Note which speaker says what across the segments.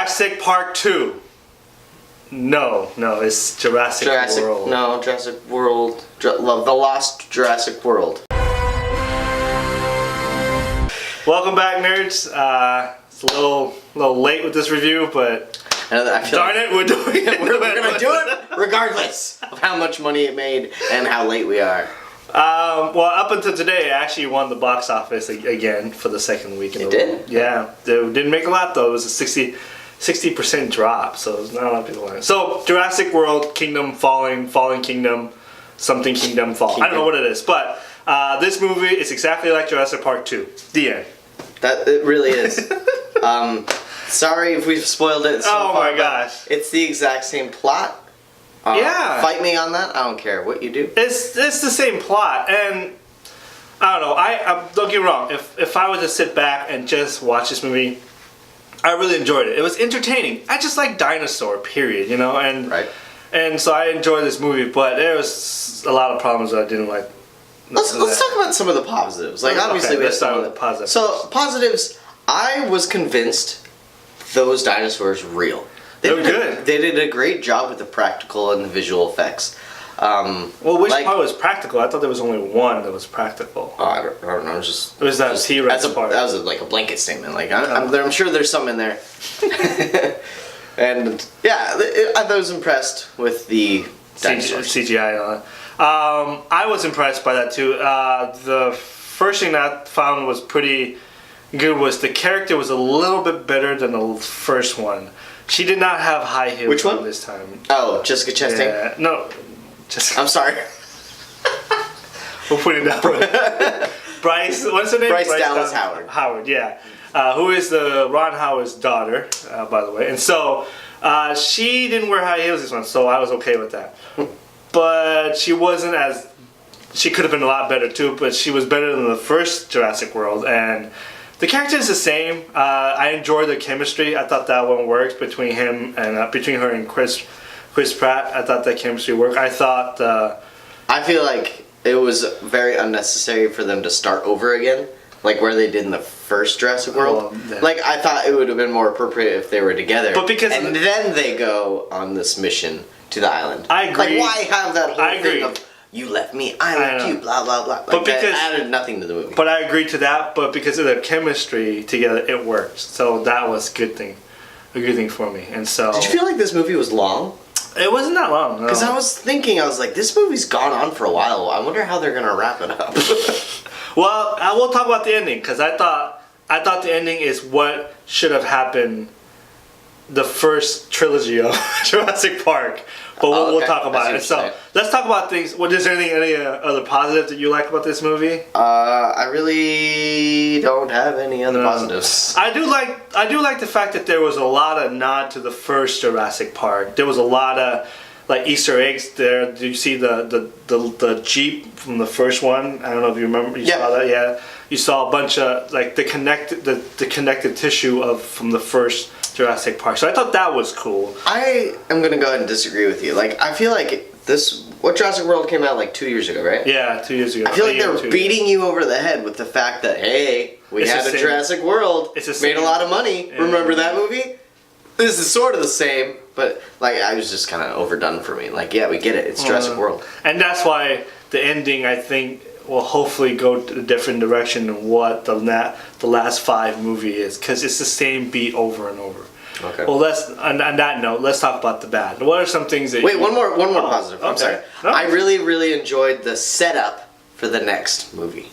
Speaker 1: Jurassic Park 2. No, it's Jurassic World.
Speaker 2: No, Jurassic World. The Lost Jurassic World.
Speaker 1: Welcome back, nerds. It's a little late with this review, but darn it, we're doing it.
Speaker 2: We're gonna do it regardless of how much money it made and how late we are.
Speaker 1: Well, up until today, it actually won the box office again for the second week in a row.
Speaker 2: It did?
Speaker 1: Yeah. It didn't make a lot, though. It was a 60% drop, so there's not a lot of people on it. So, Jurassic World, Kingdom, Fallen Kingdom, something Kingdom, Fall. I don't know what it is, but this movie is exactly like Jurassic Park 2. The end.
Speaker 2: That it really is. Sorry if we've spoiled it so far.
Speaker 1: Oh my gosh.
Speaker 2: It's the exact same plot.
Speaker 1: Yeah.
Speaker 2: Fight me on that. I don't care what you do.
Speaker 1: It's the same plot, and I don't know. I don't get me wrong. If I were to sit back and just watch this movie, I really enjoyed it. It was entertaining. I just like dinosaur, period. You know, and
Speaker 2: right.
Speaker 1: And so I enjoyed this movie, but there was a lot of problems that I didn't like.
Speaker 2: Let's talk about some of the positives. Like obviously we have some of the
Speaker 1: positives.
Speaker 2: So positives. I was convinced those dinosaurs were real.
Speaker 1: They were good.
Speaker 2: They did a great job with the practical and the visual effects.
Speaker 1: Well, which part was practical? I thought there was only one that was practical.
Speaker 2: I don't know. Just
Speaker 1: it was that T-Rex part.
Speaker 2: That was like a blanket statement. Like I'm sure there's some in there. And yeah, I was impressed with the
Speaker 1: CGI and all that. I was impressed by that too. The first thing that I found was pretty good was the character was a little bit better than the first one. She did not have high heels.
Speaker 2: Which one?
Speaker 1: This time?
Speaker 2: Oh, Jessica Chastain?
Speaker 1: Yeah, no. Jessica.
Speaker 2: I'm sorry.
Speaker 1: We'll put it that way. Bryce, what's her name?
Speaker 2: Bryce Dallas Howard.
Speaker 1: Howard, yeah. Who is the Ron Howard's daughter, by the way. And so, she didn't wear high heels this one, so I was okay with that. But she wasn't as... She could have been a lot better too, but she was better than the first Jurassic World, and... The character is the same. I enjoyed the chemistry. I thought that one worked between him and between her and Chris Pratt. I thought that chemistry worked. I thought.
Speaker 2: I feel like it was very unnecessary for them to start over again, like where they did in the first Jurassic World.
Speaker 1: Yeah.
Speaker 2: Like I thought it would have been more appropriate if they were together.
Speaker 1: But because
Speaker 2: and then they go on this mission to the island.
Speaker 1: I agree.
Speaker 2: Like why have that whole thing of you left me, I left you, blah blah blah. Like
Speaker 1: but because
Speaker 2: that added nothing to the movie.
Speaker 1: But I agreed to that. But because of their chemistry together, it worked. So that was a good thing for me. And so.
Speaker 2: Did you feel like this movie was long?
Speaker 1: It wasn't that long.
Speaker 2: Because I was thinking, I was like, this movie's gone on for a while. I wonder how they're gonna wrap it up.
Speaker 1: Well, I will talk about the ending because I thought the ending is what should have happened. The first trilogy of Jurassic Park. But we'll talk about it. So let's talk about things. Is there any other positive that you like about this movie?
Speaker 2: I really don't have any other positives.
Speaker 1: I do like the fact that there was a lot of nod to the first Jurassic Park. There was a lot of like Easter eggs there. Did you see the Jeep from the first one? I don't know if you remember. You saw that, yeah. You saw a bunch of like the connective tissue from the first Jurassic Park. So I thought that was cool.
Speaker 2: I am gonna go ahead and disagree with you. Like I feel like what Jurassic World came out like 2 years ago, right?
Speaker 1: Yeah, 2 years ago.
Speaker 2: I feel like they were beating you over the head with the fact that hey, we had a Jurassic World. It's made a lot of money. Yeah. Remember that movie? This is sort of the same, but like I was just kind of overdone for me. Like yeah, we get it. It's Jurassic World,
Speaker 1: and that's why the ending I think will hopefully go a different direction than what the last 5 movie is, because it's the same beat over and over.
Speaker 2: Okay.
Speaker 1: Well, on that note, let's talk about the bad. What are some things that?
Speaker 2: Wait, one more positive. I'm sorry.
Speaker 1: No.
Speaker 2: I really enjoyed the setup for the next movie.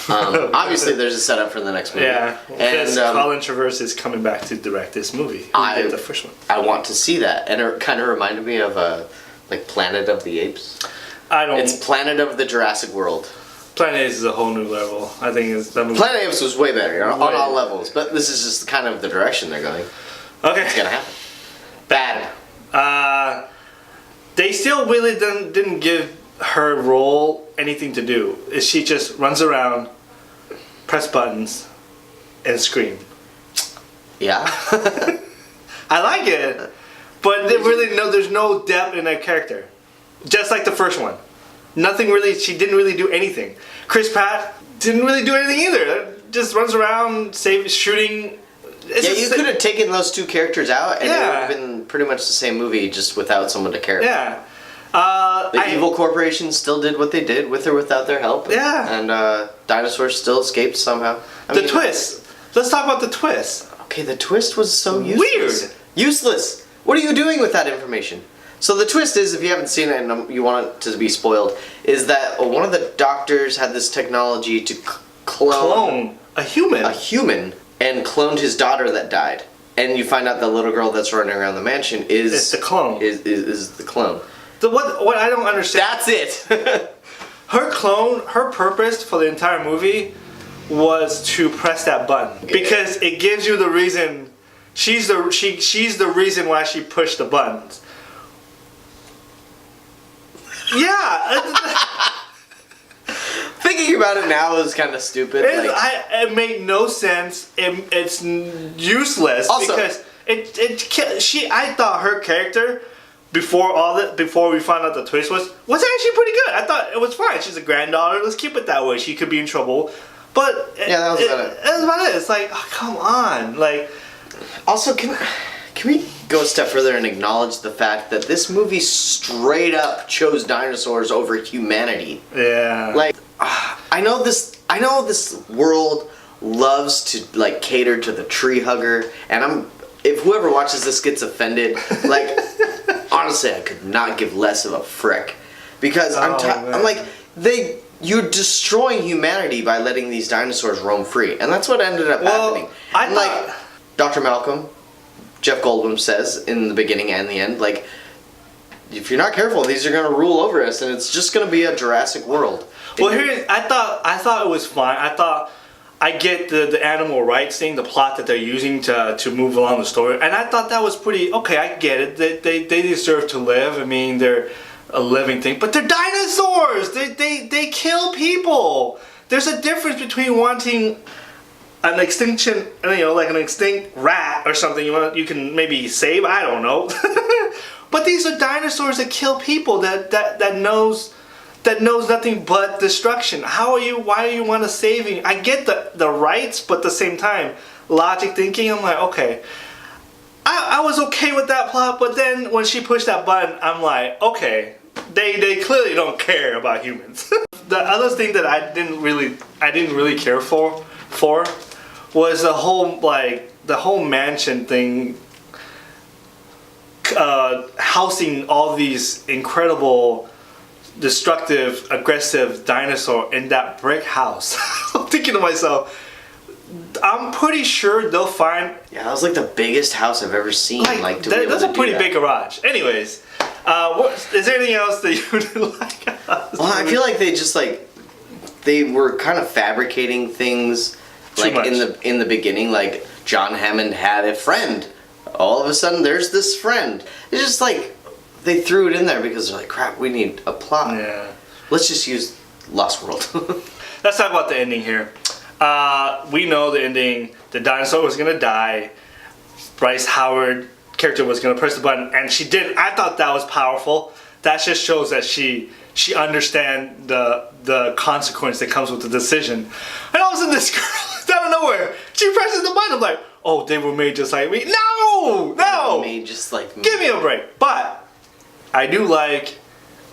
Speaker 2: Obviously, there's a setup for the next movie.
Speaker 1: Yeah, and Colin Trevorrow is coming back to direct this movie. He did the first one.
Speaker 2: I want to see that, and it kind of reminded me of like Planet of the Apes. It's Planet of the Jurassic World.
Speaker 1: Planet Apes is a whole new level. I think it's that movie.
Speaker 2: Planet Apes was way better on all levels, but this is just kind of the direction they're going.
Speaker 1: Okay,
Speaker 2: it's gonna happen. Bad.
Speaker 1: They still really didn't give her role anything to do. She just runs around, press buttons, and scream.
Speaker 2: Yeah.
Speaker 1: I like it, but there's no depth in that character. Just like the first one. Nothing really, she didn't really do anything. Chris Pratt didn't really do anything either. Just runs around, shooting
Speaker 2: you could have taken those two characters out, and it would have been pretty much the same movie, just without someone to care about.
Speaker 1: Yeah.
Speaker 2: The evil corporation still did what they did, with or without their help.
Speaker 1: Yeah.
Speaker 2: And dinosaurs still escaped somehow.
Speaker 1: The twist. Let's talk about the twist.
Speaker 2: Okay, the twist was so useless.
Speaker 1: Weird.
Speaker 2: Useless. What are you doing with that information? So the twist is, if you haven't seen it and you want it to be spoiled, is that one of the doctors had this technology to clone
Speaker 1: a human.
Speaker 2: And cloned his daughter that died. And you find out the little girl that's running around the mansion is
Speaker 1: the clone.
Speaker 2: Is the clone.
Speaker 1: What I don't understand.
Speaker 2: That's it.
Speaker 1: Her purpose for the entire movie was to press that button because it gives you the reason. She's the reason why she pushed the buttons. Yeah.
Speaker 2: Thinking about it now is kind of stupid.
Speaker 1: It made no sense. It's useless
Speaker 2: also,
Speaker 1: because I thought her character before we found out the twist was actually pretty good. I thought it was fine. She's a granddaughter. Let's keep it that way. She could be in trouble, but
Speaker 2: that was about it.
Speaker 1: That was about it. It's like, oh, come on, like.
Speaker 2: Also, can we go a step further and acknowledge the fact that this movie straight up chose dinosaurs over humanity?
Speaker 1: Yeah.
Speaker 2: Like, I know this world loves to cater to the tree hugger, and if whoever watches this gets offended, honestly, I could not give less of a frick, because I'm like, you're destroying humanity by letting these dinosaurs roam free, and that's what ended up happening. Dr. Malcolm, Jeff Goldblum says in the beginning and the end, if you're not careful, these are going to rule over us, and it's just going to be a Jurassic World.
Speaker 1: Well, I thought it was fine. I get the animal rights thing, the plot that they're using to move along the story, and I thought that was pretty okay. I get it. They deserve to live. I mean, they're a living thing, but they're dinosaurs. They kill people. There's a difference between wanting an extinction, like an extinct rat or something you can maybe save. I don't know. But these are dinosaurs that kill people. That knows nothing but destruction. Why are you want to saving? I get the rights, but at the same time, logic thinking, I'm like, okay. I was okay with that plot, but then when she pushed that button, I'm like, okay, they clearly don't care about humans. The other thing that I didn't really care for was the whole mansion thing, housing all these incredible, destructive, aggressive dinosaur in that brick house. I'm thinking to myself, I'm pretty sure they'll find.
Speaker 2: Yeah, that was the biggest house I've ever seen.
Speaker 1: That's a pretty big garage. Anyways, is there anything else that you didn't like?
Speaker 2: Well, I feel like they just they were kind of fabricating things. In the beginning, John Hammond had a friend. All of a sudden, there's this friend. It's just they threw it in there because they're like, crap, we need a plot.
Speaker 1: Yeah.
Speaker 2: Let's just use Lost World.
Speaker 1: Let's talk about the ending here. We know the ending. The dinosaur was gonna die. Bryce Howard character was gonna press the button, and she didn't. I thought that was powerful. That just shows that she understands the consequence that comes with the decision. And all of a sudden, this girl, out of nowhere, she presses the button. I'm like, oh, they were made just like me. No!
Speaker 2: They were made just like me.
Speaker 1: Give me a break. But I do like,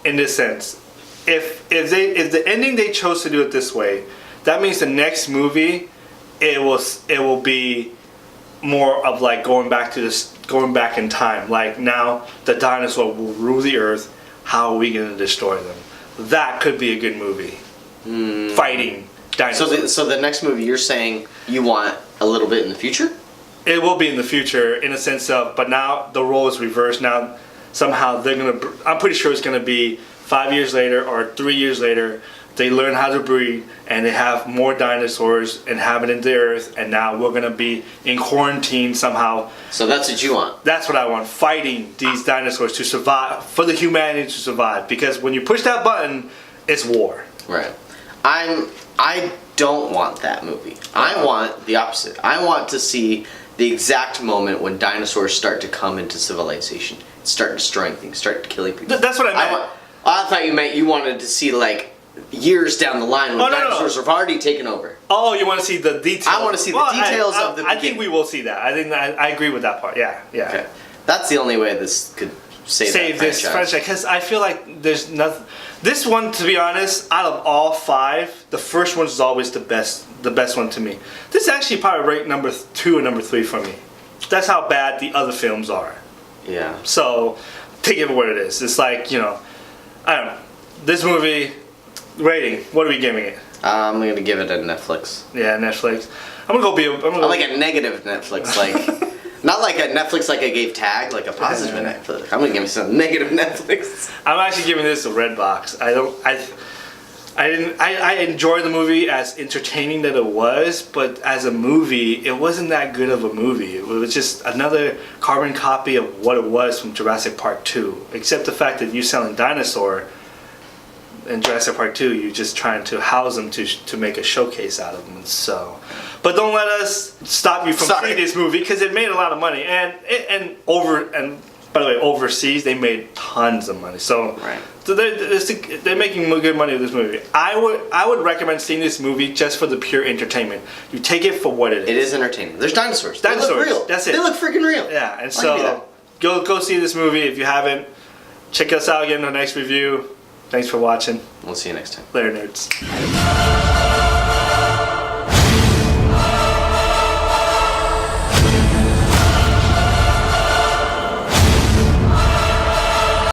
Speaker 1: in this sense, if the ending they chose to do it this way, that means the next movie, it will be more of going back in time. Now the dinosaur will rule the earth. How are we going to destroy them? That could be a good movie. Fighting dinosaurs.
Speaker 2: So the next movie, you're saying you want a little bit in the future?
Speaker 1: It will be in the future, in a sense of, but now the role is reversed. Now somehow I'm pretty sure it's gonna be 5 years later or 3 years later. They learn how to breed and they have more dinosaurs inhabiting the earth, and now we're gonna be in quarantine somehow.
Speaker 2: So that's what you want?
Speaker 1: That's what I want. Fighting these dinosaurs to survive, for the humanity to survive. Because when you push that button, it's war.
Speaker 2: Right. I don't want that movie. I want the opposite. I want to see the exact moment when dinosaurs start to come into civilization, start destroying things, start killing people.
Speaker 1: That's what I meant.
Speaker 2: I thought you meant you wanted to see years down the line when dinosaurs have already taken over.
Speaker 1: Oh, you want to see the details?
Speaker 2: I want to see the details of the beginning.
Speaker 1: I think we will see that. I agree with that part. Yeah.
Speaker 2: Okay. That's the only way this could save
Speaker 1: this franchise, because I feel like there's nothing. This one, to be honest, out of all 5, the first one is always the best one to me. This is actually probably ranked number 2 and number 3 for me. That's how bad the other films are.
Speaker 2: Yeah.
Speaker 1: So take it for what it is. It's like, I don't know. This movie rating. What are we giving it?
Speaker 2: I'm gonna give it a Netflix.
Speaker 1: Yeah, Netflix. I'm gonna go.
Speaker 2: Like a negative Netflix, like. Not like a Netflix like I gave Tag, like a positive Netflix. I'm gonna give you some negative Netflix.
Speaker 1: I'm actually giving this a red box. I enjoyed the movie as entertaining that it was, but as a movie, it wasn't that good of a movie. It was just another carbon copy of what it was from Jurassic Park 2. Except the fact that you selling dinosaur in Jurassic Park 2, you're just trying to house them to make a showcase out of them. So, but don't let us stop you from seeing this movie, because it made a lot of money, and by the way, overseas they made tons of money. So, so they're making good money with this movie. I would recommend seeing this movie just for the pure entertainment. You take it for what it is.
Speaker 2: It is entertaining. There's dinosaurs.
Speaker 1: Dinosaurs.
Speaker 2: They look real.
Speaker 1: That's it.
Speaker 2: They look freaking real.
Speaker 1: Yeah, and so go see this movie if you haven't. Check us out again in the next review. Thanks for watching.
Speaker 2: We'll see you next time.
Speaker 1: Later, nerds.